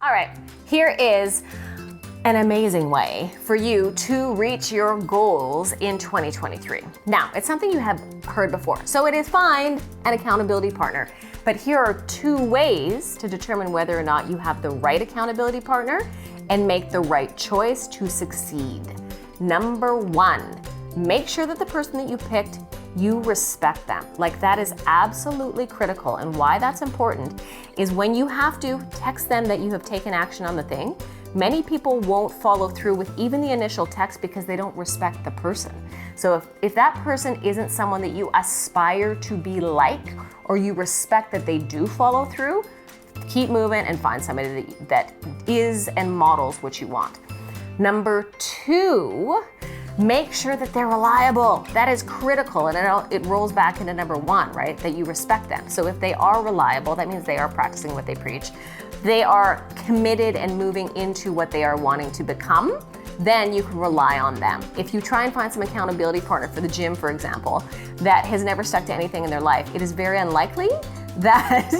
All right, here is an amazing way for you to reach your goals in 2023. Now, it's something you have heard before, so it is find an accountability partner. But here are 2 ways to determine whether or not you have the right accountability partner and make the right choice to succeed. Number 1, make sure that the person that you picked, you respect them. Like, that is absolutely critical. And why that's important is when you have to text them that you have taken action on the thing, many people won't follow through with even the initial text because they don't respect the person. So if that person isn't someone that you aspire to be like, or you respect that they do follow through, keep moving and find somebody that is and models what you want. Number 2, make sure that they're reliable. That is critical, and it rolls back into number 1, right? That you respect them. So if they are reliable, that means they are practicing what they preach. They are committed and moving into what they are wanting to become, then you can rely on them. If you try and find some accountability partner for the gym, for example, that has never stuck to anything in their life, it is very unlikely that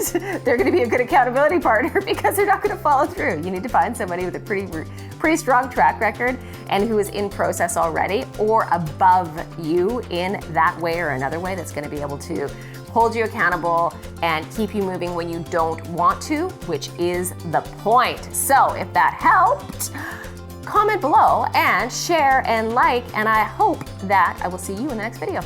they're going to be a good accountability partner because they're not going to follow through. You need to find somebody with a pretty strong track record and who is in process already or above you in that way or another way that's going to be able to hold you accountable and keep you moving when you don't want to, which is the point. So if that helped, comment below and share and like, and I hope that I will see you in the next video.